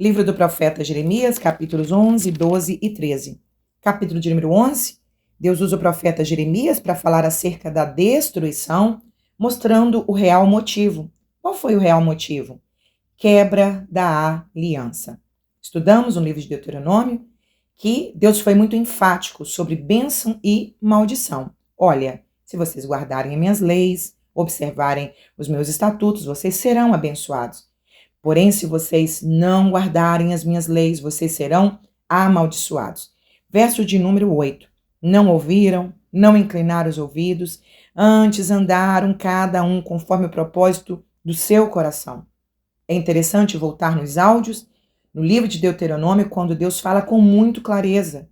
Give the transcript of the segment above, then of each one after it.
Livro do profeta Jeremias, capítulos 11, 12 e 13. Capítulo de número 11, Deus usa o profeta Jeremias para falar acerca da destruição, mostrando o real motivo. Qual foi o real motivo? Quebra da aliança. Estudamos no livro de Deuteronômio que Deus foi muito enfático sobre bênção e maldição. Olha, se vocês guardarem as minhas leis, observarem os meus estatutos, vocês serão abençoados. Porém, se vocês não guardarem as minhas leis, vocês serão amaldiçoados. Verso de número 8. Não ouviram, não inclinaram os ouvidos, antes andaram cada um conforme o propósito do seu coração. É interessante voltar nos áudios, no livro de Deuteronômio, quando Deus fala com muita clareza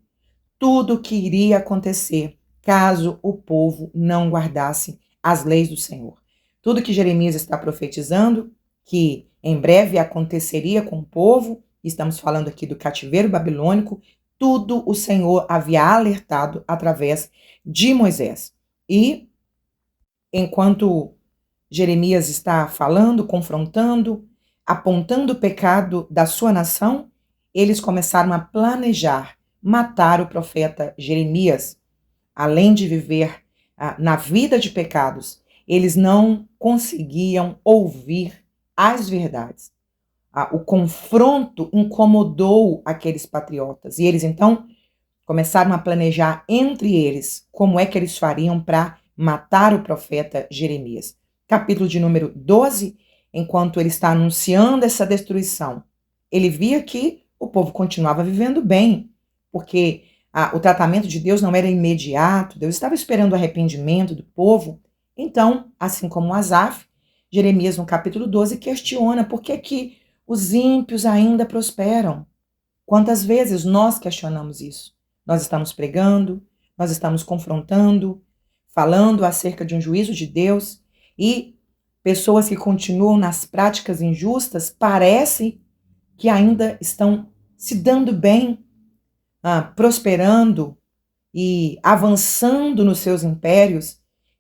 tudo o que iria acontecer caso o povo não guardasse as leis do Senhor. Tudo que Jeremias está profetizando, que em breve aconteceria com o povo, estamos falando aqui do cativeiro babilônico, tudo o Senhor havia alertado através de Moisés. E enquanto Jeremias está falando, confrontando, apontando o pecado da sua nação, eles começaram a planejar matar o profeta Jeremias. Além de viver na vida de pecados, eles não conseguiam ouvir as verdades. O confronto incomodou aqueles patriotas e eles então começaram a planejar entre eles como é que eles fariam para matar o profeta Jeremias. Capítulo de número 12, enquanto ele está anunciando essa destruição, ele via que o povo continuava vivendo bem, porque o tratamento de Deus não era imediato, Deus estava esperando o arrependimento do povo. Então, assim como Asaf, Jeremias no capítulo 12 questiona por que os ímpios ainda prosperam. Quantas vezes nós questionamos isso? Nós estamos pregando, nós estamos confrontando, falando acerca de um juízo de Deus e pessoas que continuam nas práticas injustas parecem que ainda estão se dando bem, prosperando e avançando nos seus impérios.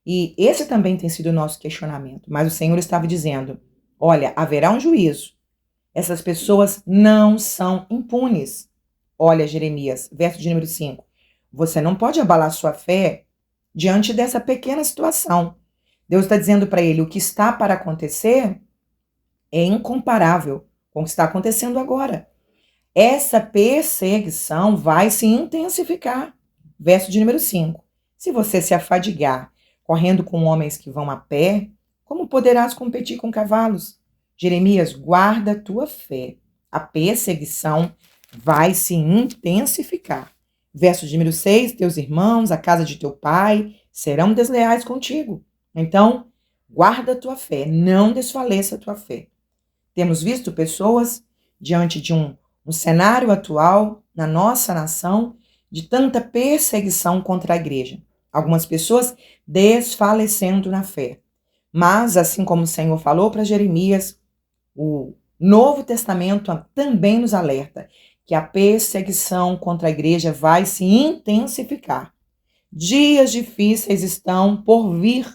E esse também tem sido o nosso questionamento. Mas o Senhor estava dizendo, olha, haverá um juízo. Essas pessoas não são impunes. Olha, Jeremias, verso de número 5. Você não pode abalar sua fé diante dessa pequena situação. Deus está dizendo para ele, o que está para acontecer é incomparável com o que está acontecendo agora. Essa perseguição vai se intensificar. Verso de número 5. Se você se afadigar correndo com homens que vão a pé, como poderás competir com cavalos? Jeremias, guarda a tua fé. A perseguição vai se intensificar. Verso de número 6. Teus irmãos, a casa de teu pai, serão desleais contigo. Então, guarda a tua fé, não desfaleça a tua fé. Temos visto pessoas diante de um cenário atual na nossa nação de tanta perseguição contra a igreja. Algumas pessoas desfalecendo na fé. Mas, assim como o Senhor falou para Jeremias, o Novo Testamento também nos alerta que a perseguição contra a igreja vai se intensificar. Dias difíceis estão por vir,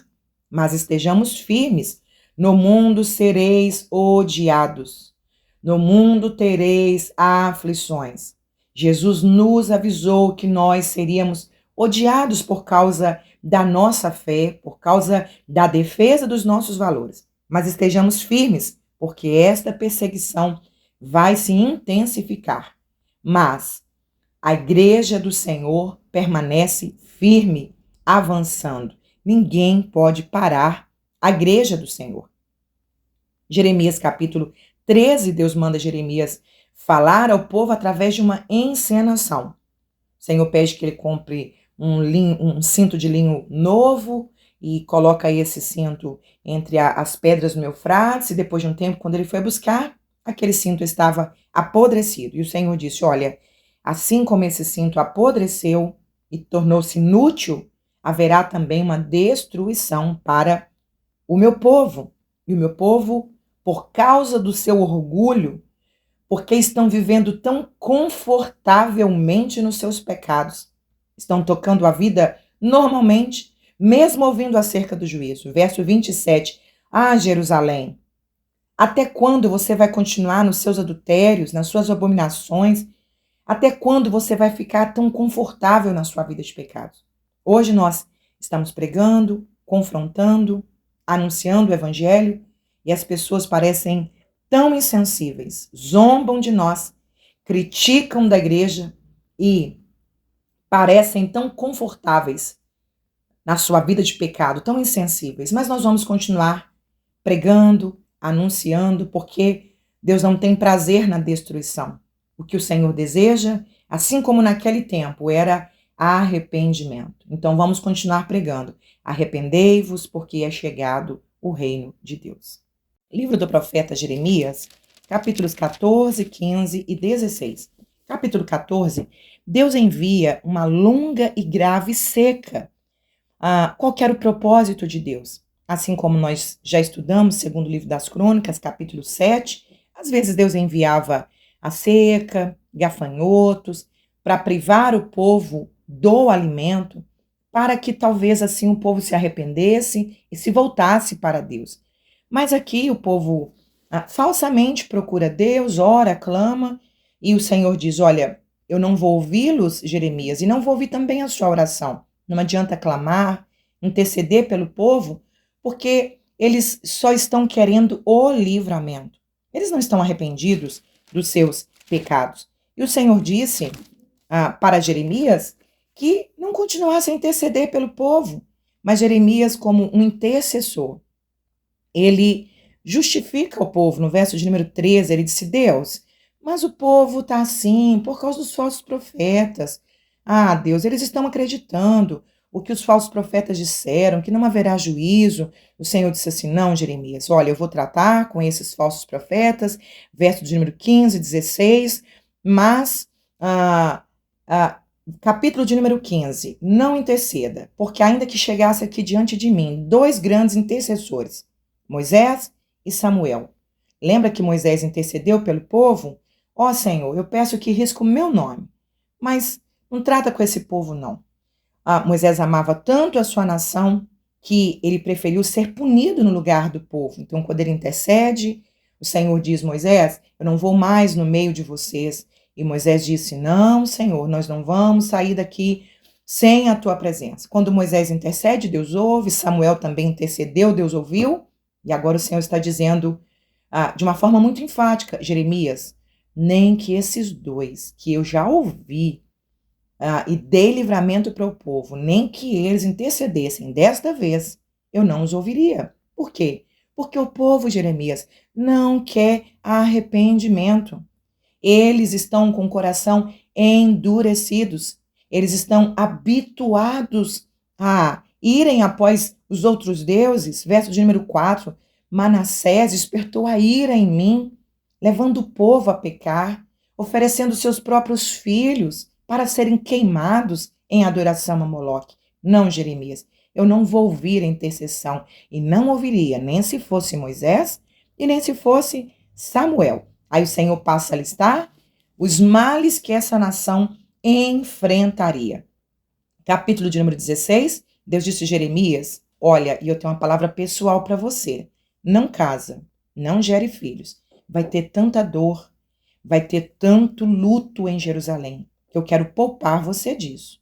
mas estejamos firmes. No mundo sereis odiados. No mundo tereis aflições. Jesus nos avisou que nós seríamos odiados por causa da nossa fé, por causa da defesa dos nossos valores. Mas estejamos firmes, porque esta perseguição vai se intensificar. Mas a igreja do Senhor permanece firme, avançando. Ninguém pode parar a igreja do Senhor. Jeremias capítulo 13, Deus manda Jeremias falar ao povo através de uma encenação. O Senhor pede que ele compre um cinto de linho novo e coloca esse cinto entre as pedras do Eufrates, e depois de um tempo, quando ele foi buscar, aquele cinto estava apodrecido. E o Senhor disse, olha, assim como esse cinto apodreceu e tornou-se inútil, haverá também uma destruição para o meu povo. E o meu povo, por causa do seu orgulho, porque estão vivendo tão confortavelmente nos seus pecados, estão tocando a vida normalmente, mesmo ouvindo acerca do juízo. Verso 27. Ah, Jerusalém, Até quando você vai continuar nos seus adultérios, nas suas abominações? Até quando você vai ficar tão confortável na sua vida de pecados? Hoje nós estamos pregando, confrontando, anunciando o evangelho e as pessoas parecem tão insensíveis, zombam de nós, criticam da igreja e parecem tão confortáveis na sua vida de pecado, tão insensíveis. Mas nós vamos continuar pregando, anunciando, porque Deus não tem prazer na destruição. O que o Senhor deseja, assim como naquele tempo, era arrependimento. Então vamos continuar pregando. Arrependei-vos, porque é chegado o reino de Deus. Livro do profeta Jeremias, capítulos 14, 15 e 16. Capítulo 14, Deus envia uma longa e grave seca. Qual que era o propósito de Deus? Assim como nós já estudamos, segundo o livro das Crônicas, capítulo 7, às vezes Deus enviava a seca, gafanhotos, para privar o povo do alimento, para que talvez assim o povo se arrependesse e se voltasse para Deus. Mas aqui o povo falsamente procura Deus, ora, clama, e o Senhor diz: olha, eu não vou ouvi-los, Jeremias, e não vou ouvir também a sua oração. Não adianta clamar, interceder pelo povo, porque eles só estão querendo o livramento. Eles não estão arrependidos dos seus pecados. E o Senhor disse para Jeremias que não continuasse a interceder pelo povo, mas Jeremias, como um intercessor, ele justifica o povo. No verso de número 13, ele disse: Deus, mas o povo está assim por causa dos falsos profetas. Deus, eles estão acreditando o que os falsos profetas disseram, que não haverá juízo. O Senhor disse assim: não, Jeremias, olha, eu vou tratar com esses falsos profetas, verso de número 15, 16, mas, capítulo de número 15, não interceda, porque ainda que chegasse aqui diante de mim 2 grandes intercessores, Moisés e Samuel. Lembra que Moisés intercedeu pelo povo? Senhor, eu peço que risque o meu nome, mas não trata com esse povo, não. Moisés amava tanto a sua nação que ele preferiu ser punido no lugar do povo. Então, quando ele intercede, o Senhor diz: Moisés, eu não vou mais no meio de vocês. E Moisés disse: não, Senhor, nós não vamos sair daqui sem a tua presença. Quando Moisés intercede, Deus ouve. Samuel também intercedeu, Deus ouviu. E agora o Senhor está dizendo de uma forma muito enfática: Jeremias, nem que esses 2 que eu já ouvi e dei livramento para o povo, nem que eles intercedessem desta vez, eu não os ouviria. Por quê? Porque o povo, Jeremias, não quer arrependimento. Eles estão com o coração endurecidos. Eles estão habituados a irem após os outros deuses. Verso de número 4. Manassés despertou a ira em mim, levando o povo a pecar, oferecendo seus próprios filhos para serem queimados em adoração a Moloque. Não, Jeremias, eu não vou ouvir a intercessão, e não ouviria nem se fosse Moisés e nem se fosse Samuel. Aí o Senhor passa a listar os males que essa nação enfrentaria. Capítulo de número 16, Deus disse a Jeremias: olha, e eu tenho uma palavra pessoal para você. Não casa, não gere filhos. Vai ter tanta dor, vai ter tanto luto em Jerusalém. Eu quero poupar você disso.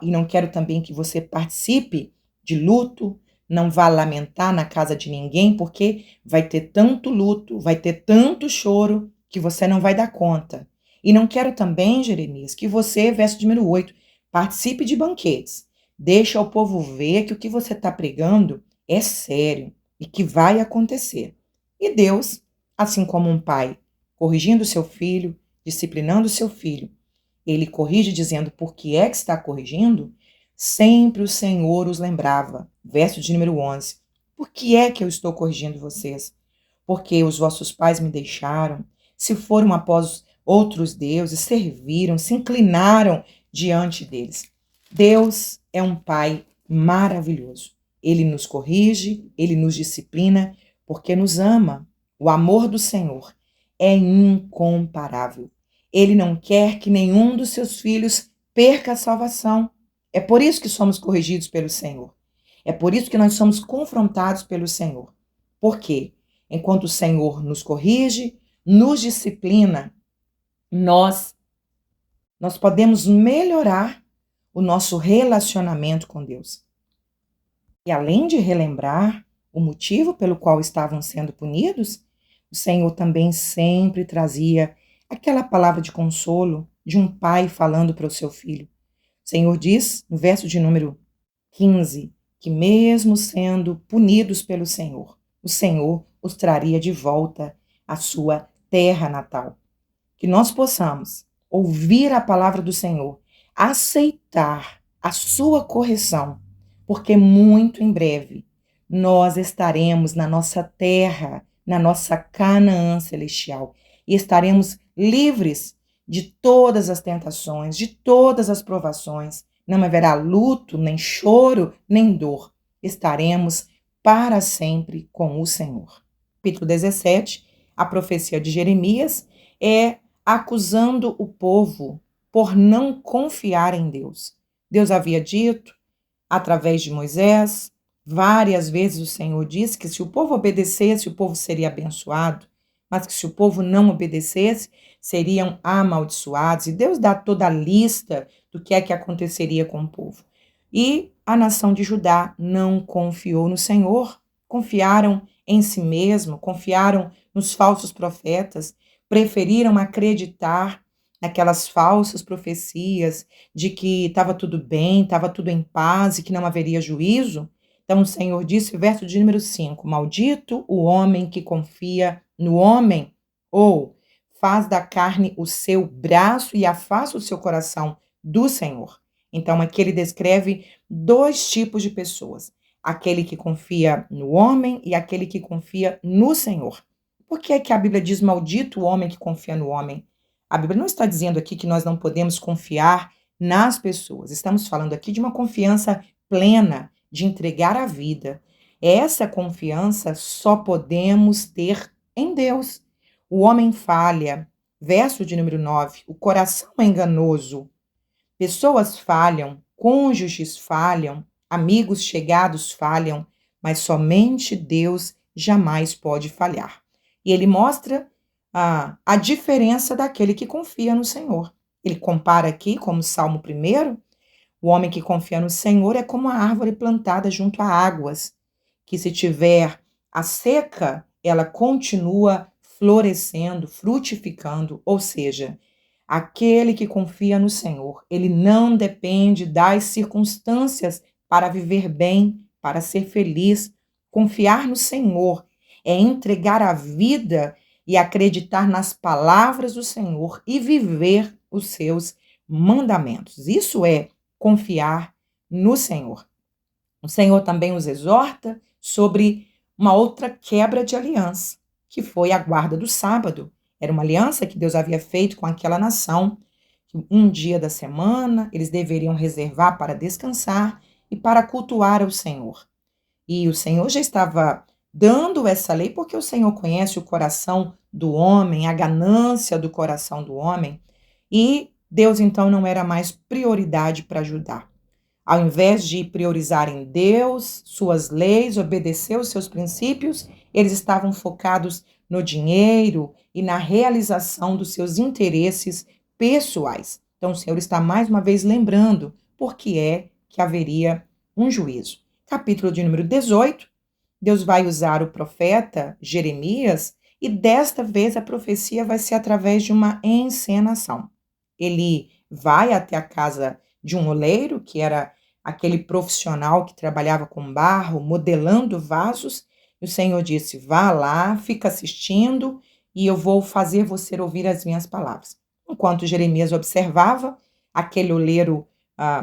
E não quero também que você participe de luto, não vá lamentar na casa de ninguém, porque vai ter tanto luto, vai ter tanto choro, que você não vai dar conta. E não quero também, Jeremias, que você, verso número 8, participe de banquetes. Deixa o povo ver que o que você está pregando é sério e que vai acontecer. E Deus, assim como um pai corrigindo seu filho, disciplinando seu filho, ele corrige dizendo por que é que está corrigindo, sempre o Senhor os lembrava. Verso de número 11. Por que é que eu estou corrigindo vocês? Porque os vossos pais me deixaram, se foram após outros deuses, serviram, se inclinaram diante deles. Deus é um pai maravilhoso. Ele nos corrige, ele nos disciplina, porque nos ama. O amor do Senhor é incomparável. Ele não quer que nenhum dos seus filhos perca a salvação. É por isso que somos corrigidos pelo Senhor. É por isso que nós somos confrontados pelo Senhor. Por quê? Enquanto o Senhor nos corrige, nos disciplina, nós podemos melhorar o nosso relacionamento com Deus. E além de relembrar o motivo pelo qual estavam sendo punidos, o Senhor também sempre trazia aquela palavra de consolo de um pai falando para o seu filho. O Senhor diz, no verso de número 15, que mesmo sendo punidos pelo Senhor, o Senhor os traria de volta à sua terra natal. Que nós possamos ouvir a palavra do Senhor, aceitar a sua correção, porque muito em breve nós estaremos na nossa terra, na nossa Canaã celestial, e estaremos livres de todas as tentações, de todas as provações. Não haverá luto, nem choro, nem dor. Estaremos para sempre com o Senhor. Capítulo 17, a profecia de Jeremias é acusando o povo por não confiar em Deus. Deus havia dito, através de Moisés, várias vezes o Senhor disse que se o povo obedecesse, o povo seria abençoado, mas que se o povo não obedecesse, seriam amaldiçoados. E Deus dá toda a lista do que é que aconteceria com o povo. E a nação de Judá não confiou no Senhor, confiaram em si mesmo, confiaram nos falsos profetas, preferiram acreditar naquelas falsas profecias de que estava tudo bem, estava tudo em paz e que não haveria juízo. Então o Senhor disse, verso de número 5, maldito o homem que confia no homem, ou faz da carne o seu braço e afasta o seu coração do Senhor. Então aqui ele descreve dois tipos de pessoas, aquele que confia no homem e aquele que confia no Senhor. Por que é que a Bíblia diz maldito o homem que confia no homem? A Bíblia não está dizendo aqui que nós não podemos confiar nas pessoas. Estamos falando aqui de uma confiança plena, de entregar a vida. Essa confiança só podemos ter em Deus. O homem falha. Verso de número 9. O coração é enganoso. Pessoas falham, cônjuges falham, amigos chegados falham, mas somente Deus jamais pode falhar. E ele mostra a diferença daquele que confia no Senhor. Ele compara aqui, como Salmo 1, o homem que confia no Senhor é como a árvore plantada junto a águas, que se tiver a seca, ela continua florescendo, frutificando, ou seja, aquele que confia no Senhor, ele não depende das circunstâncias para viver bem, para ser feliz. Confiar no Senhor é entregar a vida e acreditar nas palavras do Senhor e viver os seus mandamentos. Isso é confiar no Senhor. O Senhor também os exorta sobre uma outra quebra de aliança, que foi a guarda do sábado. Era uma aliança que Deus havia feito com aquela nação, que um dia da semana eles deveriam reservar para descansar e para cultuar ao Senhor. E o Senhor já estava dando essa lei porque o Senhor conhece o coração do homem, a ganância do coração do homem, e Deus então não era mais prioridade para ajudar. Ao invés de priorizarem Deus, suas leis, obedecer os seus princípios, eles estavam focados no dinheiro e na realização dos seus interesses pessoais. Então o Senhor está mais uma vez lembrando por que é que haveria um juízo. Capítulo de número 18, Deus vai usar o profeta Jeremias e desta vez a profecia vai ser através de uma encenação. Ele vai até a casa de um oleiro, que era aquele profissional que trabalhava com barro, modelando vasos, e o Senhor disse, vá lá, fica assistindo, e eu vou fazer você ouvir as minhas palavras. Enquanto Jeremias observava, aquele oleiro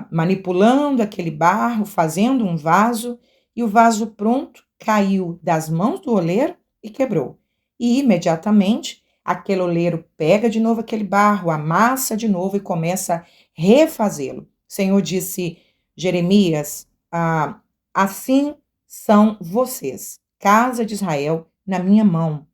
manipulando aquele barro, fazendo um vaso, e o vaso pronto caiu das mãos do oleiro e quebrou. E imediatamente, aquele oleiro pega de novo aquele barro, amassa de novo e começa a refazê-lo. O Senhor disse, Jeremias, assim são vocês, casa de Israel, na minha mão.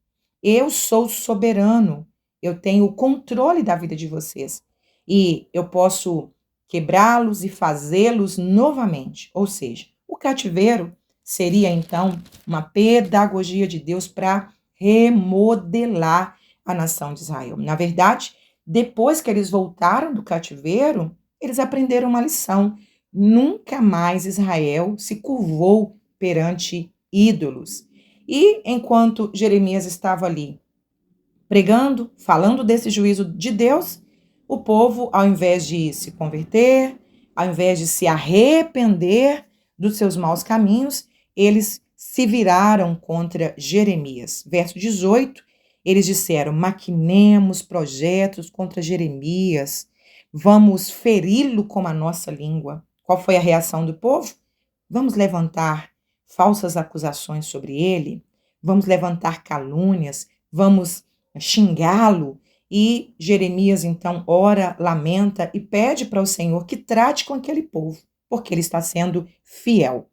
Eu sou soberano, eu tenho o controle da vida de vocês e eu posso quebrá-los e fazê-los novamente. Ou seja, o cativeiro seria então uma pedagogia de Deus para remodelar a nação de Israel. Na verdade, depois que eles voltaram do cativeiro, eles aprenderam uma lição. Nunca mais Israel se curvou perante ídolos. E enquanto Jeremias estava ali pregando, falando desse juízo de Deus, o povo, ao invés de se converter, ao invés de se arrepender dos seus maus caminhos, eles se viraram contra Jeremias. Verso 18, eles disseram: maquinemos projetos contra Jeremias, vamos feri-lo com a nossa língua. Qual foi a reação do povo? Vamos levantar falsas acusações sobre ele, vamos levantar calúnias, vamos xingá-lo. E Jeremias então ora, lamenta e pede para o Senhor que trate com aquele povo, porque ele está sendo fiel.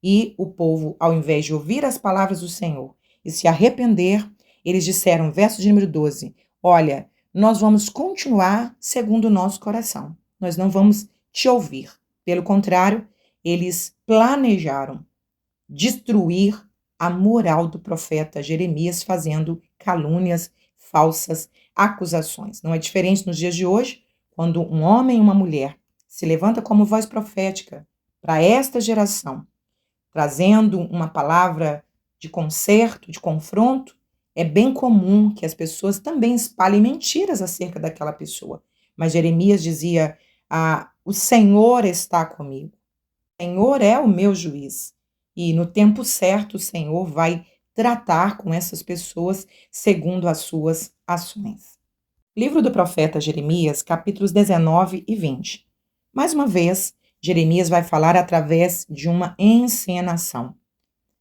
E o povo, ao invés de ouvir as palavras do Senhor e se arrepender, eles disseram, verso de número 12, olha, nós vamos continuar segundo o nosso coração, nós não vamos te ouvir. Pelo contrário, eles planejaram destruir a moral do profeta Jeremias, fazendo calúnias, falsas acusações. Não é diferente nos dias de hoje, quando um homem e uma mulher se levanta como voz profética para esta geração, trazendo uma palavra de conserto, de confronto, é bem comum que as pessoas também espalhem mentiras acerca daquela pessoa. Mas Jeremias dizia, o Senhor está comigo, o Senhor é o meu juiz, e no tempo certo o Senhor vai tratar com essas pessoas segundo as suas ações. Livro do profeta Jeremias, capítulos 19 e 20. Mais uma vez, Jeremias vai falar através de uma encenação.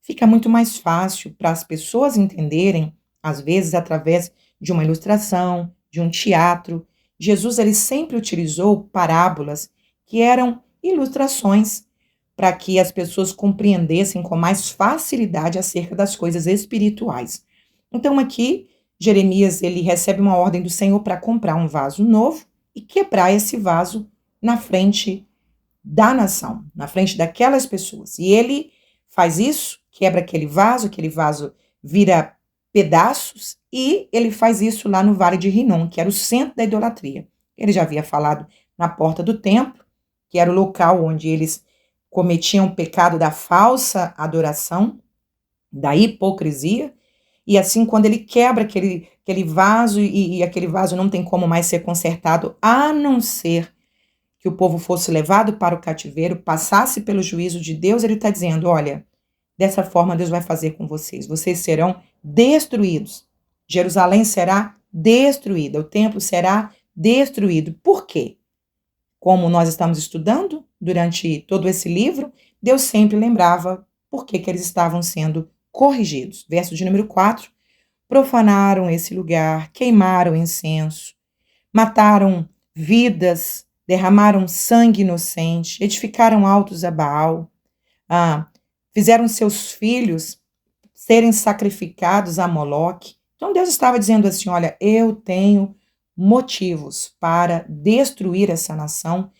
Fica muito mais fácil para as pessoas entenderem, às vezes através de uma ilustração, de um teatro. Jesus ele sempre utilizou parábolas que eram ilustrações para que as pessoas compreendessem com mais facilidade acerca das coisas espirituais. Então aqui, Jeremias ele recebe uma ordem do Senhor para comprar um vaso novo e quebrar esse vaso na frente da nação, na frente daquelas pessoas. E ele faz isso, quebra aquele vaso vira pedaços, e ele faz isso lá no Vale de Rinom, que era o centro da idolatria. Ele já havia falado na porta do templo, que era o local onde eles cometiam o pecado da falsa adoração, da hipocrisia, e assim quando ele quebra aquele vaso, e aquele vaso não tem como mais ser consertado, a não ser que o povo fosse levado para o cativeiro, passasse pelo juízo de Deus, ele está dizendo, olha, dessa forma Deus vai fazer com vocês, vocês serão destruídos, Jerusalém será destruída, o templo será destruído. Por quê? Como nós estamos estudando durante todo esse livro, Deus sempre lembrava por que eles estavam sendo corrigidos. Verso de número 4, profanaram esse lugar, queimaram incenso, mataram vidas, derramaram sangue inocente, edificaram altos a Baal, fizeram seus filhos serem sacrificados a Moloque. Então Deus estava dizendo assim, olha, eu tenho motivos para destruir essa nação,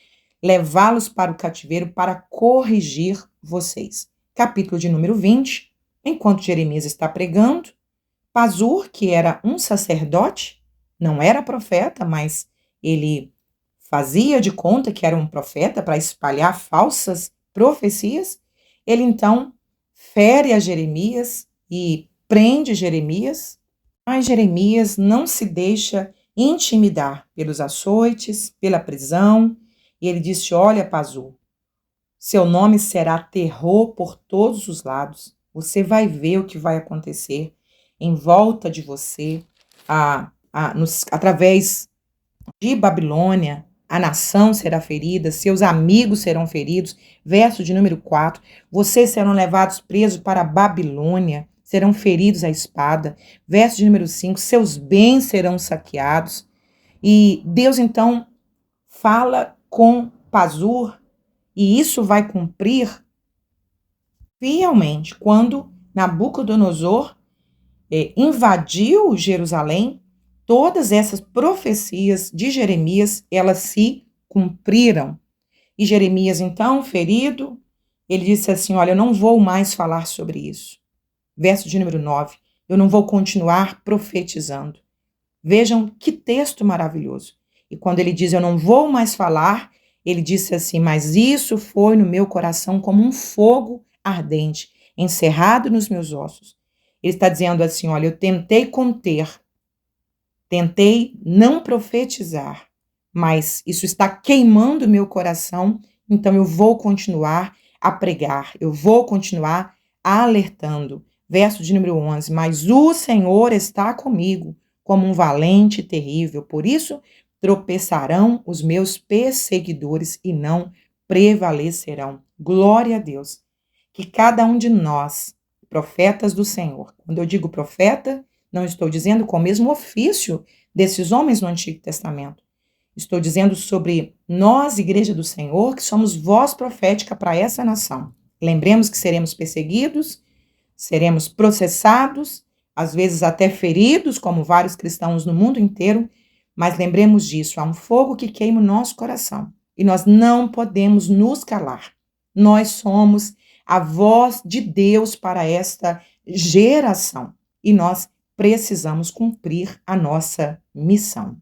levá-los para o cativeiro, para corrigir vocês. Capítulo de número 20, enquanto Jeremias está pregando, Pazur, que era um sacerdote, não era profeta, mas ele fazia de conta que era um profeta para espalhar falsas profecias, ele então fere a Jeremias e prende Jeremias, mas Jeremias não se deixa intimidar pelos açoites, pela prisão, e ele disse, olha, Pazur, seu nome será terror por todos os lados, você vai ver o que vai acontecer em volta de você, através de Babilônia, a nação será ferida, seus amigos serão feridos. Verso de número 4, vocês serão levados presos para a Babilônia, serão feridos à espada. Verso de número 5, seus bens serão saqueados. E Deus então fala com Pazur, e isso vai cumprir fielmente quando Nabucodonosor invadiu Jerusalém. Todas essas profecias de Jeremias, elas se cumpriram. E Jeremias, então, ferido, ele disse assim, olha, eu não vou mais falar sobre isso. Verso de número 9, eu não vou continuar profetizando. Vejam que texto maravilhoso. E quando ele diz, eu não vou mais falar, ele disse assim, mas isso foi no meu coração como um fogo ardente, encerrado nos meus ossos. Ele está dizendo assim, olha, eu tentei conter, tentei não profetizar, mas isso está queimando o meu coração, então eu vou continuar a pregar, eu vou continuar alertando. Verso de número 11, mas o Senhor está comigo, como um valente terrível, por isso tropeçarão os meus perseguidores e não prevalecerão. Glória a Deus. Que cada um de nós, profetas do Senhor, quando eu digo profeta, não estou dizendo com o mesmo ofício desses homens no Antigo Testamento. Estou dizendo sobre nós, Igreja do Senhor, que somos voz profética para essa nação. Lembremos que seremos perseguidos, seremos processados, às vezes até feridos, como vários cristãos no mundo inteiro, mas lembremos disso, há um fogo que queima o nosso coração e nós não podemos nos calar. Nós somos a voz de Deus para esta geração e nós precisamos cumprir a nossa missão.